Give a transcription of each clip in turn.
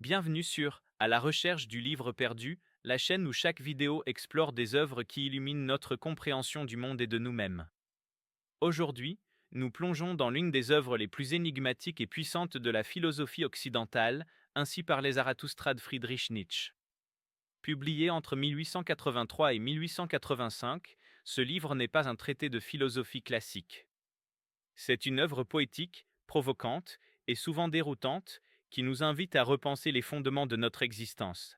Bienvenue sur À la recherche du livre perdu, la chaîne où chaque vidéo explore des œuvres qui illuminent notre compréhension du monde et de nous-mêmes. Aujourd'hui, nous plongeons dans l'une des œuvres les plus énigmatiques et puissantes de la philosophie occidentale, Ainsi parlait Zarathoustra de Friedrich Nietzsche. Publié entre 1883 et 1885, ce livre n'est pas un traité de philosophie classique. C'est une œuvre poétique, provocante et souvent déroutante, qui nous invite à repenser les fondements de notre existence.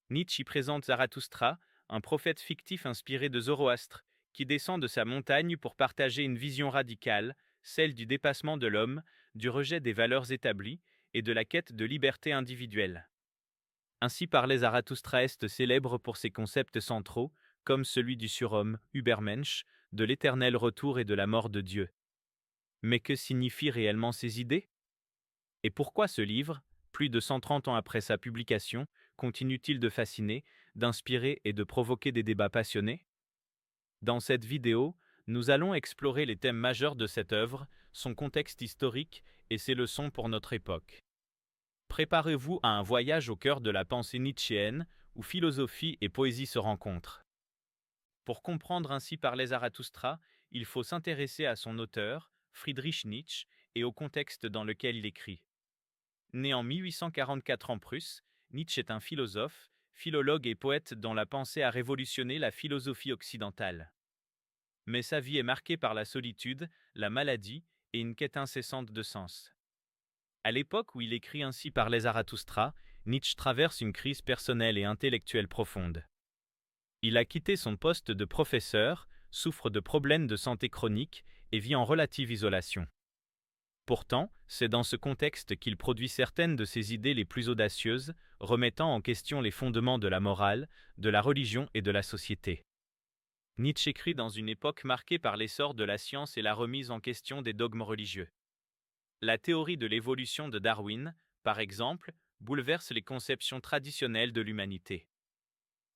Nietzsche y présente Zarathustra, un prophète fictif inspiré de Zoroastre, qui descend de sa montagne pour partager une vision radicale, celle du dépassement de l'homme, du rejet des valeurs établies et de la quête de liberté individuelle. Ainsi parlait Zarathustra est célèbre pour ses concepts centraux, comme celui du surhomme, Übermensch, de l'éternel retour et de la mort de Dieu. Mais que signifient réellement ces idées? Et pourquoi ce livre, plus de 130 ans après sa publication, continue-t-il de fasciner, d'inspirer et de provoquer des débats passionnés? Dans cette vidéo, nous allons explorer les thèmes majeurs de cette œuvre, son contexte historique et ses leçons pour notre époque. Préparez-vous à un voyage au cœur de la pensée nietzschéenne, où philosophie et poésie se rencontrent. Pour comprendre Ainsi parlait Zarathustra, il faut s'intéresser à son auteur, Friedrich Nietzsche, et au contexte dans lequel il écrit. Né en 1844 en Prusse, Nietzsche est un philosophe, philologue et poète dont la pensée a révolutionné la philosophie occidentale. Mais sa vie est marquée par la solitude, la maladie et une quête incessante de sens. À l'époque où il écrit Ainsi parlait Zarathustra, Nietzsche traverse une crise personnelle et intellectuelle profonde. Il a quitté son poste de professeur, souffre de problèmes de santé chroniques et vit en relative isolation. Pourtant, c'est dans ce contexte qu'il produit certaines de ses idées les plus audacieuses, remettant en question les fondements de la morale, de la religion et de la société. Nietzsche écrit dans une époque marquée par l'essor de la science et la remise en question des dogmes religieux. La théorie de l'évolution de Darwin, par exemple, bouleverse les conceptions traditionnelles de l'humanité.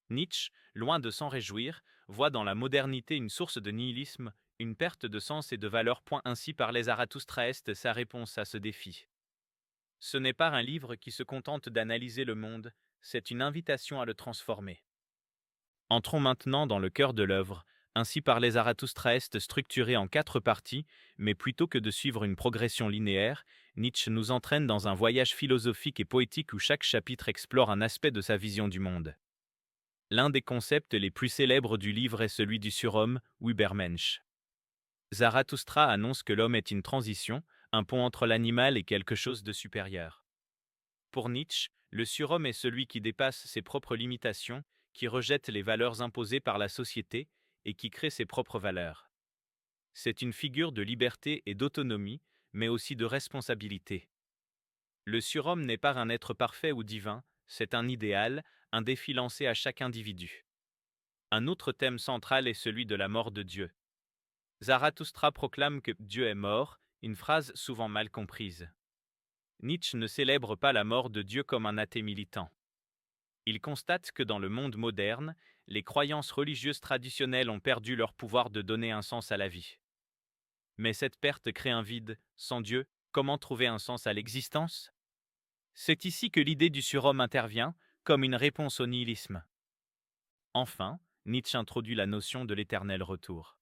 Nietzsche, loin de s'en réjouir, voit dans la modernité une source de nihilisme, une perte de sens et de valeur. Ainsi parlait Zarathustra est sa réponse à ce défi. Ce n'est pas un livre qui se contente d'analyser le monde, c'est une invitation à le transformer. Entrons maintenant dans le cœur de l'œuvre. Ainsi parlait Zarathustra est structuré en 4 parties, mais plutôt que de suivre une progression linéaire, Nietzsche nous entraîne dans un voyage philosophique et poétique où chaque chapitre explore un aspect de sa vision du monde. L'un des concepts les plus célèbres du livre est celui du surhomme, ou Übermensch. Zarathustra annonce que l'homme est une transition, un pont entre l'animal et quelque chose de supérieur. Pour Nietzsche, le surhomme est celui qui dépasse ses propres limitations, qui rejette les valeurs imposées par la société et qui crée ses propres valeurs. C'est une figure de liberté et d'autonomie, mais aussi de responsabilité. Le surhomme n'est pas un être parfait ou divin, c'est un idéal, un défi lancé à chaque individu. Un autre thème central est celui de la mort de Dieu. Zarathustra proclame que Dieu est mort, une phrase souvent mal comprise. Nietzsche ne célèbre pas la mort de Dieu comme un athée militant. Il constate que dans le monde moderne, les croyances religieuses traditionnelles ont perdu leur pouvoir de donner un sens à la vie. Mais cette perte crée un vide. Sans Dieu, comment trouver un sens à l'existence? C'est ici que l'idée du surhomme intervient, comme une réponse au nihilisme. Enfin, Nietzsche introduit la notion de l'éternel retour.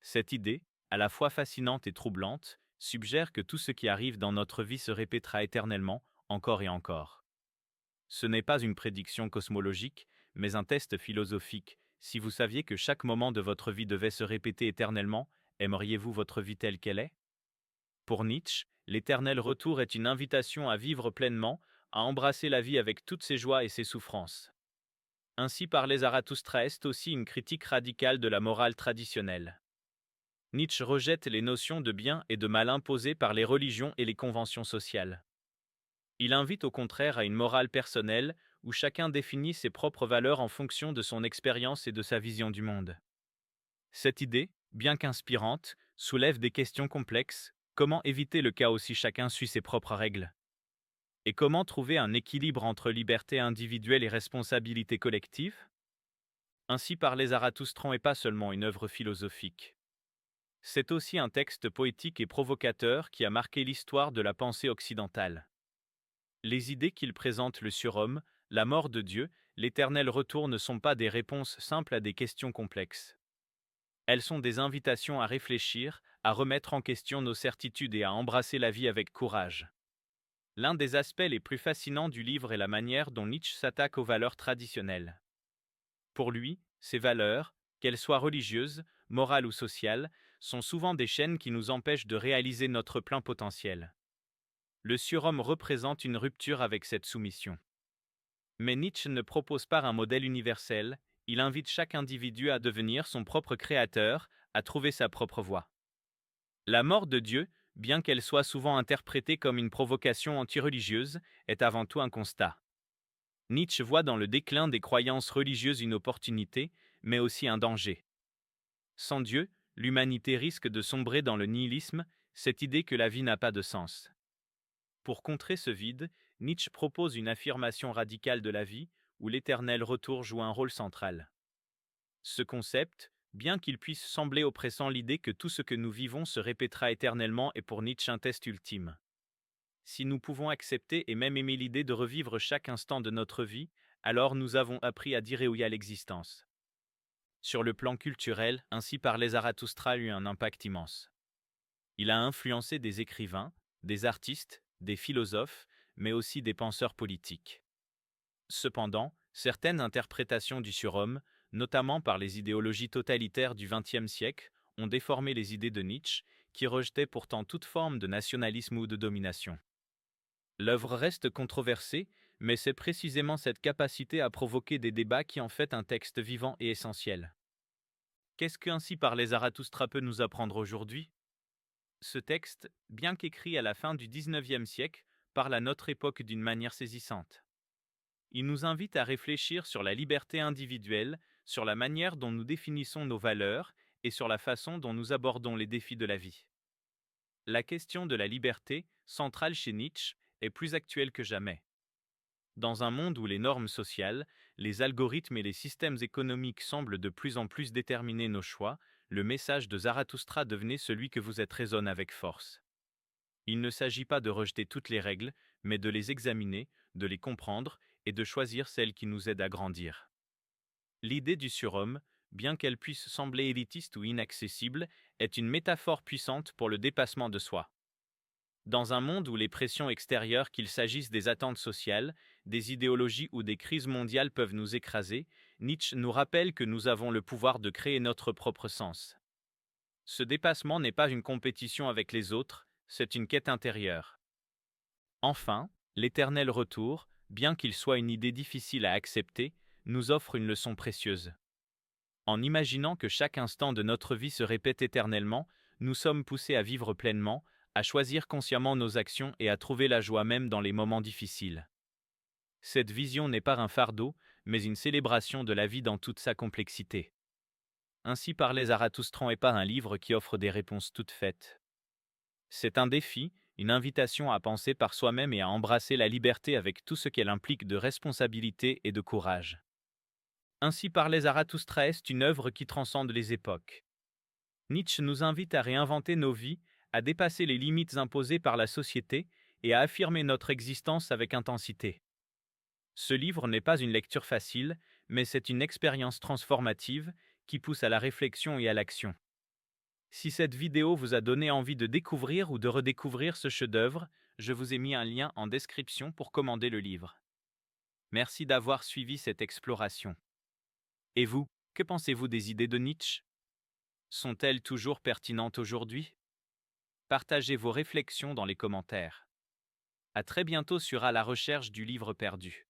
Cette idée, à la fois fascinante et troublante, suggère que tout ce qui arrive dans notre vie se répétera éternellement, encore et encore. Ce n'est pas une prédiction cosmologique, mais un test philosophique. Si vous saviez que chaque moment de votre vie devait se répéter éternellement, aimeriez-vous votre vie telle qu'elle est? Pour Nietzsche, l'éternel retour est une invitation à vivre pleinement, à embrasser la vie avec toutes ses joies et ses souffrances. Ainsi parlait Zarathustra est aussi une critique radicale de la morale traditionnelle. Nietzsche rejette les notions de bien et de mal imposées par les religions et les conventions sociales. Il invite au contraire à une morale personnelle, où chacun définit ses propres valeurs en fonction de son expérience et de sa vision du monde. Cette idée, bien qu'inspirante, soulève des questions complexes. Comment éviter le chaos si chacun suit ses propres règles? Et comment trouver un équilibre entre liberté individuelle et responsabilité collective? Ainsi parlait Zarathustra n'est pas seulement une œuvre philosophique. C'est aussi un texte poétique et provocateur qui a marqué l'histoire de la pensée occidentale. Les idées qu'il présente, le surhomme, la mort de Dieu, l'éternel retour, ne sont pas des réponses simples à des questions complexes. Elles sont des invitations à réfléchir, à remettre en question nos certitudes et à embrasser la vie avec courage. L'un des aspects les plus fascinants du livre est la manière dont Nietzsche s'attaque aux valeurs traditionnelles. Pour lui, ces valeurs, qu'elles soient religieuses, morales ou sociales, sont souvent des chaînes qui nous empêchent de réaliser notre plein potentiel. Le surhomme représente une rupture avec cette soumission. Mais Nietzsche ne propose pas un modèle universel, il invite chaque individu à devenir son propre créateur, à trouver sa propre voie. La mort de Dieu, bien qu'elle soit souvent interprétée comme une provocation anti-religieuse, est avant tout un constat. Nietzsche voit dans le déclin des croyances religieuses une opportunité, mais aussi un danger. Sans Dieu, l'humanité risque de sombrer dans le nihilisme, cette idée que la vie n'a pas de sens. Pour contrer ce vide, Nietzsche propose une affirmation radicale de la vie, où l'éternel retour joue un rôle central. Ce concept, bien qu'il puisse sembler oppressant, l'idée que tout ce que nous vivons se répétera éternellement, est pour Nietzsche un test ultime. Si nous pouvons accepter et même aimer l'idée de revivre chaque instant de notre vie, alors nous avons appris à dire oui à l'existence. Sur le plan culturel, Ainsi parlait Zarathustra a eu un impact immense. Il a influencé des écrivains, des artistes, des philosophes, mais aussi des penseurs politiques. Cependant, certaines interprétations du surhomme, notamment par les idéologies totalitaires du XXe siècle, ont déformé les idées de Nietzsche, qui rejetait pourtant toute forme de nationalisme ou de domination. L'œuvre reste controversée, mais c'est précisément cette capacité à provoquer des débats qui en fait un texte vivant et essentiel. Qu'est-ce que Ainsi parlait Zarathustra peut nous apprendre aujourd'hui? Ce texte, bien qu'écrit à la fin du XIXe siècle, parle à notre époque d'une manière saisissante. Il nous invite à réfléchir sur la liberté individuelle, sur la manière dont nous définissons nos valeurs et sur la façon dont nous abordons les défis de la vie. La question de la liberté, centrale chez Nietzsche, est plus actuelle que jamais. Dans un monde où les normes sociales, les algorithmes et les systèmes économiques semblent de plus en plus déterminer nos choix, le message de Zarathustra devenait celui que vous êtes raisonne avec force. Il ne s'agit pas de rejeter toutes les règles, mais de les examiner, de les comprendre et de choisir celles qui nous aident à grandir. L'idée du surhomme, bien qu'elle puisse sembler élitiste ou inaccessible, est une métaphore puissante pour le dépassement de soi. Dans un monde où les pressions extérieures, qu'il s'agisse des attentes sociales, des idéologies ou des crises mondiales, peuvent nous écraser, Nietzsche nous rappelle que nous avons le pouvoir de créer notre propre sens. Ce dépassement n'est pas une compétition avec les autres, c'est une quête intérieure. Enfin, l'éternel retour, bien qu'il soit une idée difficile à accepter, nous offre une leçon précieuse. En imaginant que chaque instant de notre vie se répète éternellement, nous sommes poussés à vivre pleinement, à choisir consciemment nos actions et à trouver la joie même dans les moments difficiles. Cette vision n'est pas un fardeau, mais une célébration de la vie dans toute sa complexité. Ainsi parlait Zarathustra n'est pas un livre qui offre des réponses toutes faites. C'est un défi, une invitation à penser par soi-même et à embrasser la liberté avec tout ce qu'elle implique de responsabilité et de courage. Ainsi parlait Zarathustra est une œuvre qui transcende les époques. Nietzsche nous invite à réinventer nos vies, à dépasser les limites imposées par la société et à affirmer notre existence avec intensité. Ce livre n'est pas une lecture facile, mais c'est une expérience transformative qui pousse à la réflexion et à l'action. Si cette vidéo vous a donné envie de découvrir ou de redécouvrir ce chef-d'œuvre, je vous ai mis un lien en description pour commander le livre. Merci d'avoir suivi cette exploration. Et vous, que pensez-vous des idées de Nietzsche? Sont-elles toujours pertinentes aujourd'hui? Partagez vos réflexions dans les commentaires. À très bientôt sur À la recherche du livre perdu.